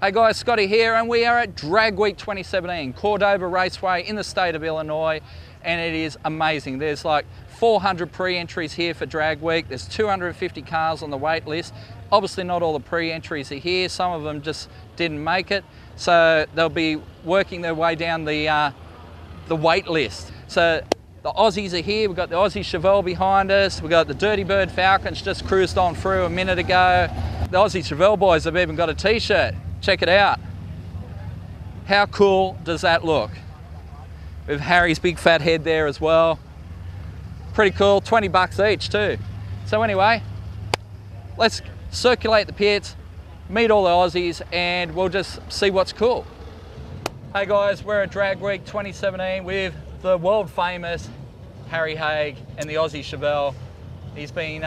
Hey guys, Scotty here, and we are at Drag Week 2017, Cordova Raceway in the state of Illinois, and it is amazing. There's like 400 pre-entries here for Drag Week. There's 250 cars on the wait list. Obviously not all the pre-entries are here. Some of them just didn't make it, so they'll be working their way down the wait list. So the Aussies are here. We've got the Aussie Chevelle behind us. We've got the Dirty Bird Falcons just cruised on through a minute ago. The Aussie Chevelle boys have even got a t-shirt. Check it out. How cool does that look? With Harry's big fat head there as well. Pretty cool, 20 bucks each too. So anyway, let's circulate the pits, meet all the Aussies, and we'll just see what's cool. Hey guys, we're at Drag Week 2017 with the world famous Harry Haig and the Aussie Chevelle. He's been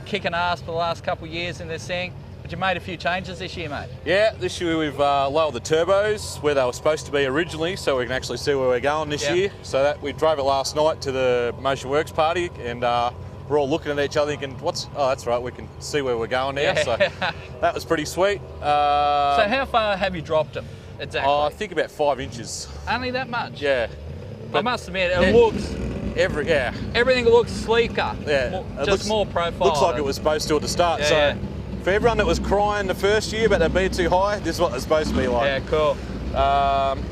kicking ass for the last couple of years in this thing. But you made a few changes this year, mate. Yeah, this year we've lowered the turbos where they were supposed to be originally, so we can actually see where we're going this year. So that we drove it last night to the Motion Works party, and we're all looking at each other thinking, oh, that's right, we can see where we're going now. Yeah. So that was pretty sweet. So how far have you dropped them exactly? I think about 5 inches. Only that much? Yeah. But I must admit, it looks... Everything looks sleeker. Yeah. More profile. Looks like it was supposed to at the start. For everyone that was crying the first year about it being too high, this is what it's supposed to be like. Yeah, cool.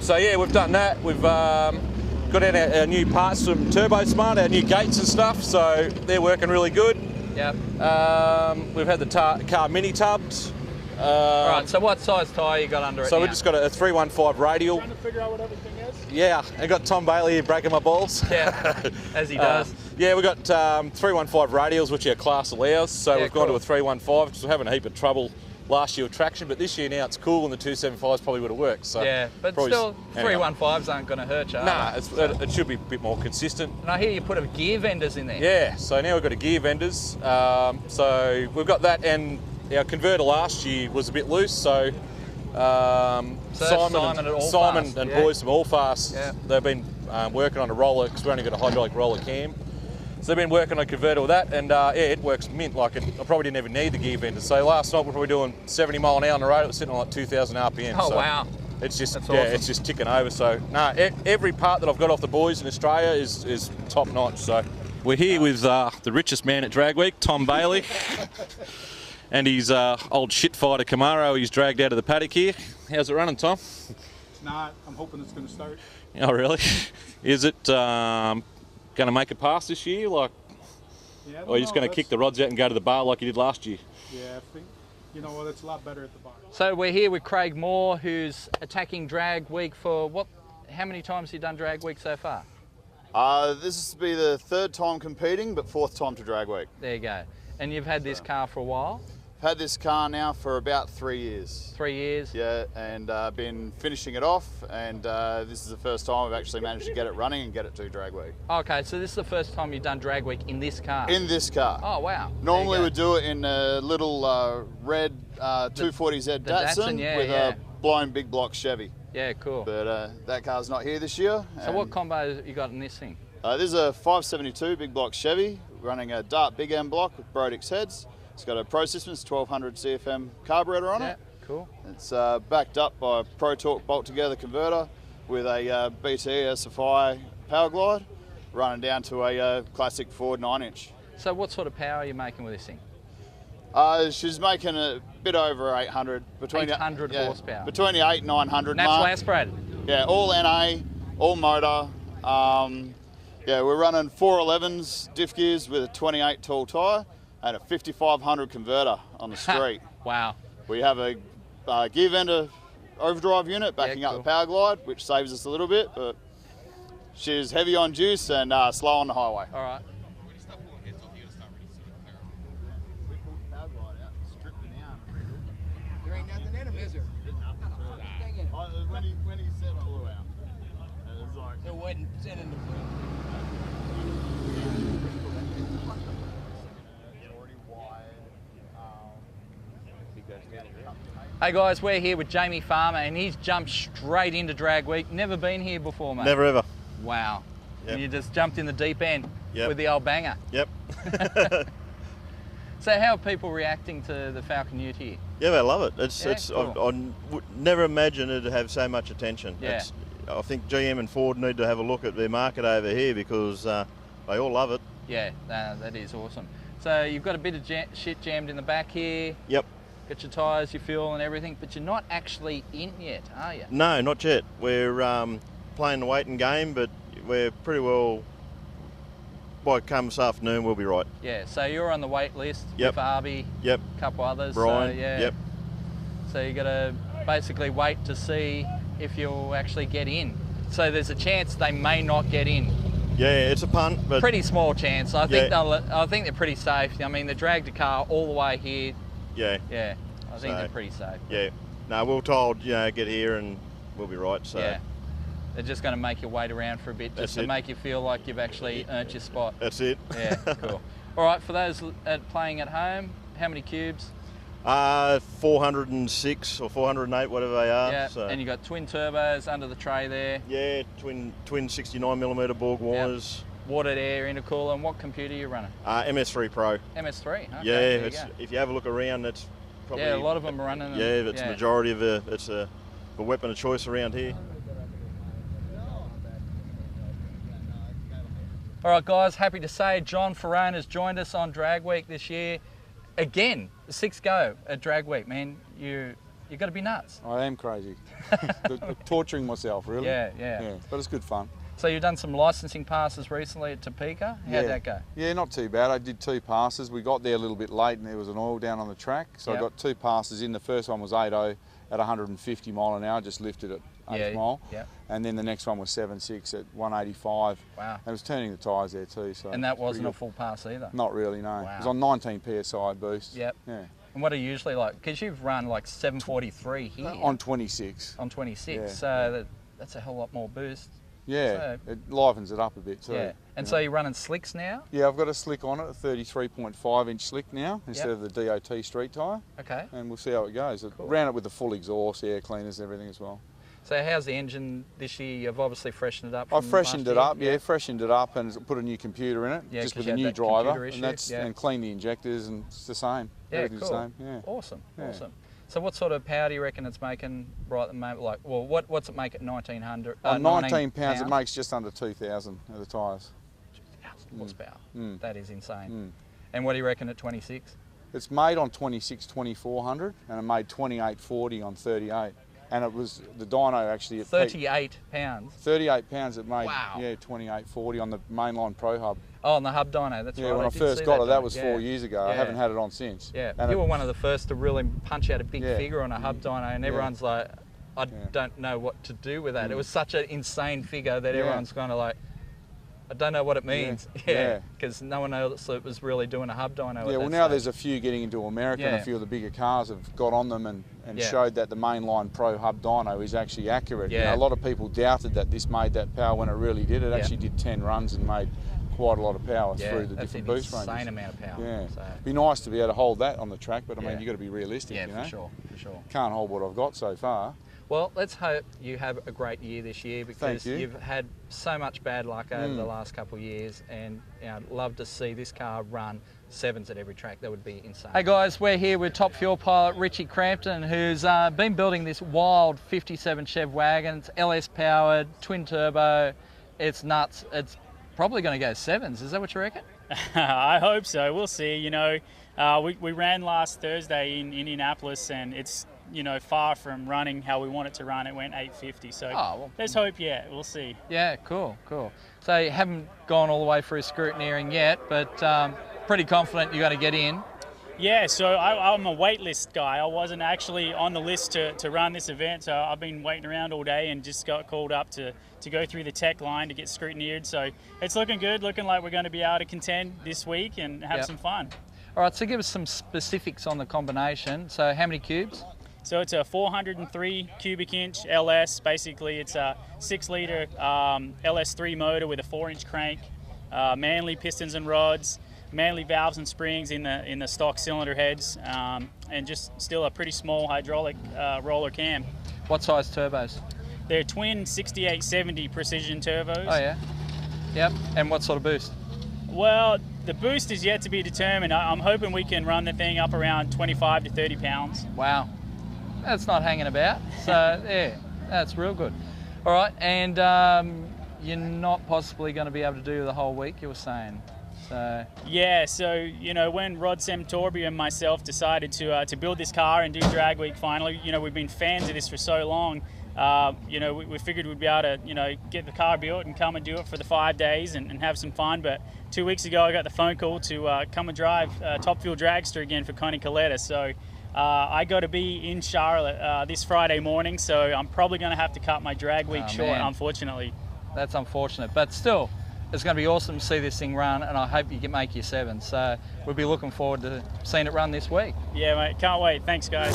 So yeah, we've done that. We've got in our new parts from Turbo Smart, our new gates and stuff, so they're working really good. Yep. We've had the car mini tubbed. Right, so what size tyre you got under it So now? we've just got a 315 radial. Trying to figure out what everything is? Yeah, I got Tom Bailey here breaking my balls. Yeah, as he does. Yeah, we've got 315 radials, which our class allows. So we've gone to a 315, because we're having a heap of trouble last year with traction, but this year now it's cool and the 275s probably would have worked. So yeah, but still, 315s aren't going to hurt you. Nah, it should be a bit more consistent. And I hear you put a gear vendors in there. Yeah, so now we've got a gear vendors. So we've got that, and our converter last year was a bit loose, so Simon and boys from Allfast, they've been working on a roller, because we only got a hydraulic roller cam. So they've been working on a converter with that, and yeah, it works mint. Like I probably didn't even need the gear vendors. So last night we're probably doing 70 mile an hour on the road. It was sitting on like 2,000 RPM. Oh so wow! It's just awesome. It's just ticking over. So every part that I've got off the boys in Australia is top notch. So we're here with the richest man at Drag Week, Tom Bailey. And his old shit fighter Camaro he's dragged out of the paddock here. How's it running, Tom? It's not. I'm hoping it's going to start. Oh, really? Is it going to make it past this year? Or are you just going to kick the rods out and go to the bar like you did last year? Yeah, I think, you know what, it's a lot better at the bar. So we're here with Craig Moar, who's attacking Drag Week for what? How many times have you done Drag Week so far? This will be the 3rd time competing, but 4th time to Drag Week. There you go. And you've had this car for a while? Had this car now for about 3 years. 3 years? Yeah, and been finishing it off, and this is the first time I've actually managed to get it running and get it to Drag Week. Okay, so this is the first time you've done Drag Week in this car? In this car. Oh, wow. Normally we do it in a little red 240Z Datsun with a blown big block Chevy. Yeah, cool. But that car's not here this year. So what combo you got in this thing? This is a 572 big block Chevy running a Dart Big M block with Brodix heads. It's got a Pro Systems 1200 CFM carburetor on it. Cool. It's backed up by a Pro Torque bolt together converter with a BT SFI power glide running down to a classic Ford 9-inch. So what sort of power are you making with this thing? She's making a bit over 800. Between 800 horsepower? Between the 8 and 900 Natural mark. aspirated? Yeah, all NA, all motor. Yeah, we're running 411s diff gears with a 28 tall tyre and a 5500 converter on the street. Wow. We have a gear vendor overdrive unit backing up the power glide, which saves us a little bit, but she's heavy on juice and slow on the highway. All right. There ain't nothing in them, is there? When he said blew out, it was like... It wasn't sitting in the blue. Hey guys, we're here with Jamie Farmer and he's jumped straight into Drag Week. Never been here before, mate. Never ever. Wow. Yep. And you just jumped in the deep end with the old banger. Yep. So how are people reacting to the Falcon Ute here? Yeah, they love it. Yeah, cool. I would never imagine it'd have so much attention. Yeah. I think GM and Ford need to have a look at their market over here because they all love it. Yeah, that is awesome. So you've got a bit of shit jammed in the back here. Yep. Got your tyres, your fuel and everything, but you're not actually in yet, are you? No, not yet. We're playing the waiting game, but we're pretty well, by come this afternoon, we'll be right. Yeah, so you're on the wait list Yep. with Arby, Yep. a couple others. Brian, So, yeah. yep. So you got to basically wait to see if you'll actually get in. So there's a chance they may not get in. Yeah, it's a punt, but Pretty small chance. I think Yeah. I think they're pretty safe. I mean, they dragged a car all the way here. yeah, Yeah, I think So, they're pretty safe. yeah. No, we're told, get here and we'll be right. So Yeah. They're just going to make you wait around for a bit just That's to it. make you feel like you've actually earned your spot. that's it. Yeah, cool. All right, for those playing at home, how many cubes? 406 or 408, whatever they are. Yeah, So. and you got twin turbos under the tray there, Yeah, twin 69mm Borg Warners. watered air intercooler, and what computer are you running? MS3 Pro. MS3. Okay, Yeah, there you it's, go. if you have a look around, that's probably Yeah, a lot of them are running them. Yeah, it's a majority of it's a weapon of choice around here. All right, guys, happy to say John Faraone has joined us on Drag Week this year. Again, the 6th go at Drag Week, man. You got to be nuts. I am crazy. Torturing myself, really. Yeah. But it's good fun. So you've done some licensing passes recently at Topeka. How'd that go? Yeah, not too bad. I did 2 passes. We got there a little bit late and there was an oil down on the track. So Yep. I got 2 passes in. The first one was 8.0 at 150 mile an hour, just lifted at 8th mile. Yeah. And then the next one was 7.6 at 185. Wow. And it was turning the tyres there too. So And that it's pretty wasn't a good. full pass either. Not really, no. Wow. It was on 19 PSI boost. Yep. Yeah. And what are you usually like? Because you've run like 743 here On 26. on 26, Yeah, so that's a hell lot more boost. Yeah, So- it livens it up a bit too. Yeah. And you so know. you're running slicks now? Yeah, I've got a slick on it, a 33.5 inch slick now, instead Yep. of the DOT street tyre, Okay. and we'll see how it goes. Cool. Ran it with the full exhaust, air cleaners, everything as well. So how's the engine this year? You've obviously freshened it up. I from freshened last it up, year. yeah, freshened it up and put a new computer in it, Yeah, just 'cause with you a had new that driver, computer issue, and that's yeah. and clean the injectors, and it's the same. Yeah, Everything's cool. the same. Yeah. Awesome, Yeah. awesome. So what sort of power do you reckon it's making right at the moment? Like, well, what's it make at 1900? On 19 pounds, it makes just under 2,000 of the tyres. 2,000 horsepower. Mm. That is insane. Mm. And what do you reckon at 26? It's made on 26 2400, and it made 2840 on 38. And it was the dyno actually at peak- 38 pounds. 38 pounds it made, Wow. yeah, 2840 on the mainline Pro Hub. Oh, on the hub dyno, that's Yeah, right. when I did first see got it, that dyno. was Yeah. 4 years ago. I Yeah. haven't had it on since. Yeah, And you it- were one of the first to really punch out a big Yeah. figure on a hub dyno, and everyone's like, I Yeah. don't know what to do with that. It was such an insane figure that Yeah. everyone's kind of like, I don't know what it means. Yeah. Yeah, because no one else that was really doing a hub dyno. Yeah, well now there's a few getting into America, and Yeah. a few of the bigger cars have got on them and Yeah. showed that the mainline Pro Hub dyno is actually accurate. You Yeah. know, a lot of people doubted that this made that power when it really did. It Yeah. actually did 10 runs and made quite a lot of power yeah, through the that's different an boost insane ranges. amount of power. Yeah, So, be nice to be able to hold that on the track, but I Yeah. mean, you've got to be realistic, yeah, you know. for sure, for sure. Can't hold what I've got so far. Well, let's hope you have a great year this year, because Thank you. you've had so much bad luck over the last couple of years, and I'd love to see this car run sevens at every track. That would be insane. Hey guys, we're here with Top Fuel pilot Ritchie Crampton, who's been building this wild 57 Chev wagon. It's LS powered, twin turbo. It's nuts. It's probably going to go sevens. Is that what you reckon? I hope so. We'll see. You know, we ran last Thursday in Indianapolis, and it's, you know, far from running how we want it to run. It went 850. So well, let's hope. Yeah, we'll see. Yeah, cool. So you haven't gone all the way through scrutineering yet, but pretty confident you're going to get in. Yeah, so I'm a wait list guy. I wasn't actually on the list to run this event, so I've been waiting around all day and just got called up to go through the tech line to get scrutineered. So it's looking good, looking like we're going to be able to contend this week and have Yep. some fun. All right, so give us some specifics on the combination. So how many cubes? So it's a 403 cubic inch LS. Basically, it's a 6-liter LS3 motor with a 4-inch crank, Manly pistons and rods, Manly valves and springs in the stock cylinder heads, and just still a pretty small hydraulic roller cam. What size turbos? They're twin 6870 precision turbos. Oh yeah. Yep. And what sort of boost? Well, The boost is yet to be determined. I'm hoping we can run the thing up around 25 to 30 pounds. Wow, that's not hanging about. So yeah, that's real good. All right, and you're not possibly going to be able to do the whole week, you were saying. So yeah, so you know, when Rod Semtorby and myself decided to build this car and do drag week finally, you know, we've been fans of this for so long. You know, we figured we'd be able to, you know, get the car built and come and do it for the 5 days and have some fun. But 2 weeks ago, I got the phone call to come and drive Top Fuel Dragster again for Connie Coletta. So I got to be in Charlotte this Friday morning. So I'm probably going to have to cut my drag week short, unfortunately. That's unfortunate, but still, it's going to be awesome to see this thing run, and I hope you can make your 7. So we'll be looking forward to seeing it run this week. Yeah, mate, can't wait. Thanks, guys.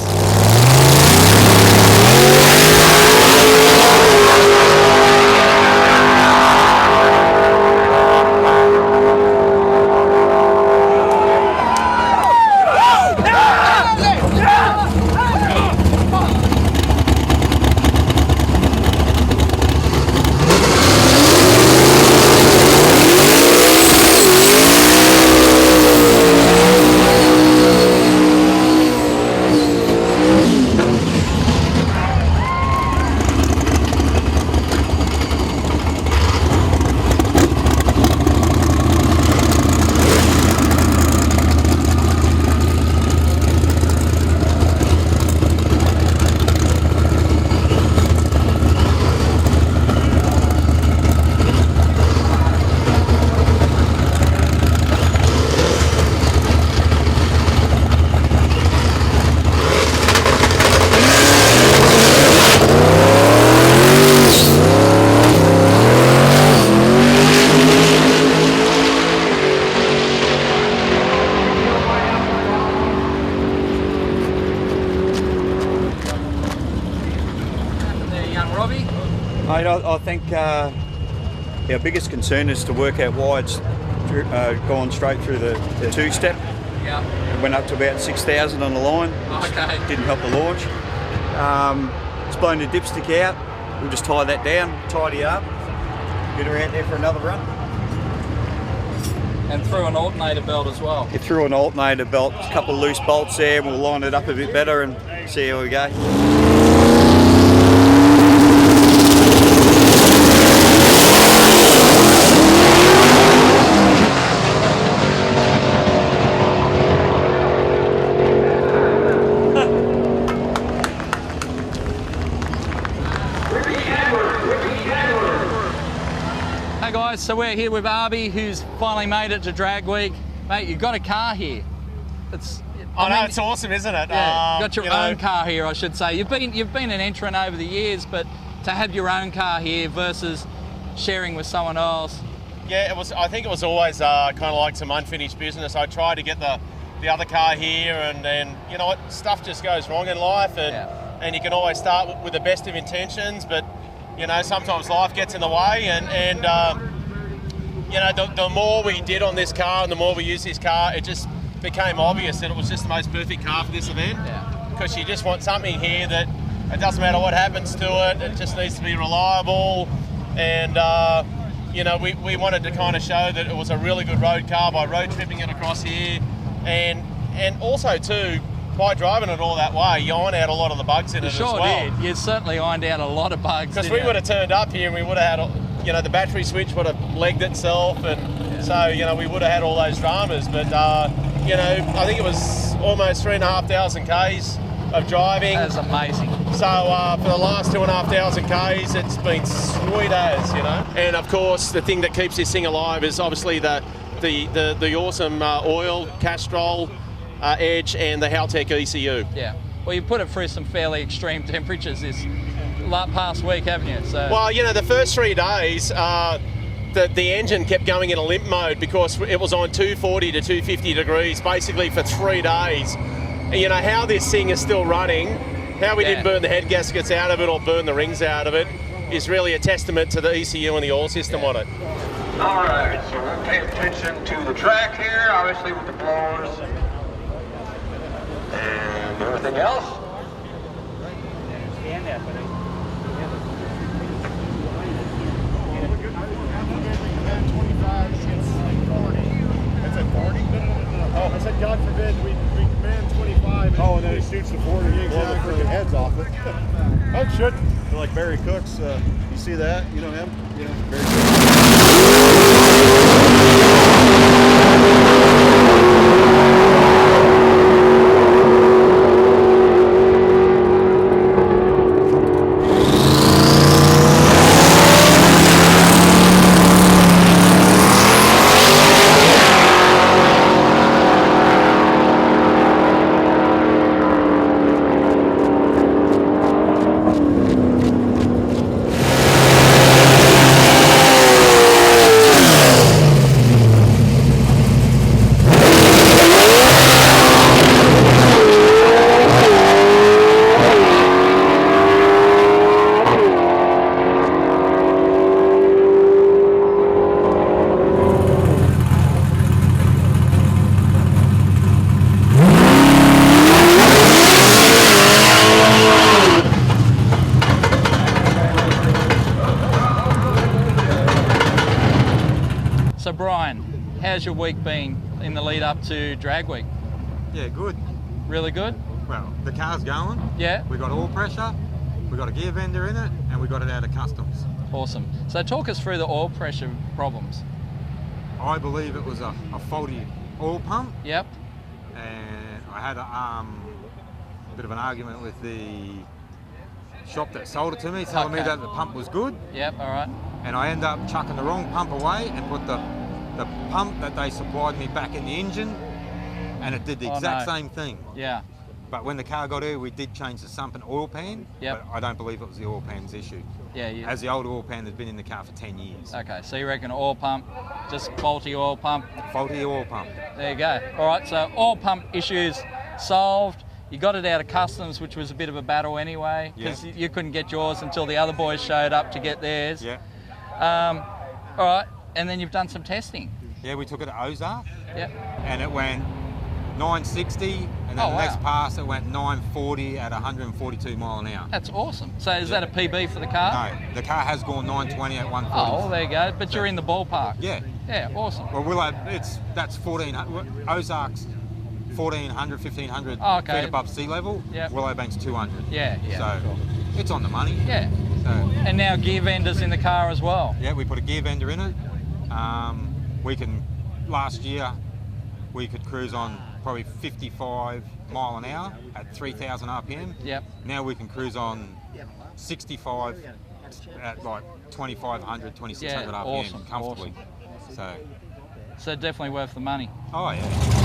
I think our biggest concern is to work out why it's gone straight through the two-step. Yeah. It went up to about 6,000 on the line. Okay. Didn't help the launch. It's blown the dipstick out. We'll just tie that down, tidy up, get her out there for another run. And through an alternator belt as well. Get through an alternator belt, a couple of loose bolts there, and we'll line it up a bit better and see how we go. Hey guys, so we're here with Arby, who's finally made it to drag week. Mate, you've got a car here. It's awesome, isn't it? Yeah, got your own car here, I should say. You've been an entrant over the years, but to have your own car here versus sharing with someone else. Yeah, I think it was always kind of like some unfinished business. I tried to get the other car here, and then you know what, stuff just goes wrong in life, and you can always start with the best of intentions, but you know, sometimes life gets in the way, and you know, the more we did on this car and the more we used this car, it just became obvious that it was just the most perfect car for this event. Because you just want something here that it doesn't matter what happens to it, it just needs to be reliable, and you know, we wanted to kind of show that it was a really good road car by road tripping it across here, and also too, by driving it all that way, you iron out a lot of the bugs in it as well. Sure did. You certainly ironed out a lot of bugs. Because we would have turned up here and we would have had, you know, the battery switch would have legged itself, and so, you know, we would have had all those dramas. But, you know, I think it was almost 3,500 Ks of driving. That's amazing. So for the last 2,500 Ks, it's been sweet as, you know. And of course, the thing that keeps this thing alive is obviously the awesome oil, Castrol, Edge, and the Haltech ECU. Yeah. Well, you put it through some fairly extreme temperatures this past week, haven't you? So. Well, you know, the first 3 days, the engine kept going in a limp mode because it was on 240 to 250 degrees basically for 3 days. And you know, how this thing is still running, how we didn't burn the head gaskets out of it or burn the rings out of it, is really a testament to the ECU and the oil system on it. All right, so we'll pay attention to the track here, obviously with the blowers. And everything else? That's a God forbid, we command 25. And then it shoots the 40. Blow the freaking heads off it. That should. They're like Barry Cooks. You see that? You know him? Yeah. Barry Cooks. So Brian, how's your week been in the lead up to drag week? Yeah, good. Really good? Well, the car's going. Yeah. We got oil pressure, we got a gear vendor in it, and we got it out of customs. Awesome. So talk us through the oil pressure problems. I believe it was a faulty oil pump. Yep. And I had a bit of an argument with the shop that sold it to me, telling me that the pump was good. Yep, all right. And I ended up chucking the wrong pump away and put the pump that they supplied me back in the engine, and it did the exact same thing. Yeah. But when the car got here, we did change the sump and oil pan. Yep. But I don't believe it was the oil pan's issue. Yeah. As the old oil pan has been in the car for 10 years. Okay, so you reckon oil pump, just faulty oil pump? Faulty oil pump. There you go. All right, so oil pump issues solved. You got it out of customs, which was a bit of a battle anyway, because you couldn't get yours until the other boys showed up to get theirs. Yeah. All right, and then you've done some testing. Yeah, we took it to Ozark. Yep. And it went 960, and then the next pass it went 940 at 142 mile an hour. That's awesome. So is that a PB for the car? No, the car has gone 920 at 140. Oh, well, there you go. But you're in the ballpark. Yeah. Yeah, awesome. Well, that's 1400. Ozark's 1400, 1500 feet above sea level. Yeah. Willowbank's 200. Yeah. So it's on the money. Yeah. So. And now gear vendors in the car as well. Yeah, we put a gear vendor in it. Last year, we could cruise on probably 55 mile an hour at 3,000 RPM. Yep. Now we can cruise on 65 at like 2,500, 2,600 RPM comfortably. Awesome. So definitely worth the money. Oh yeah.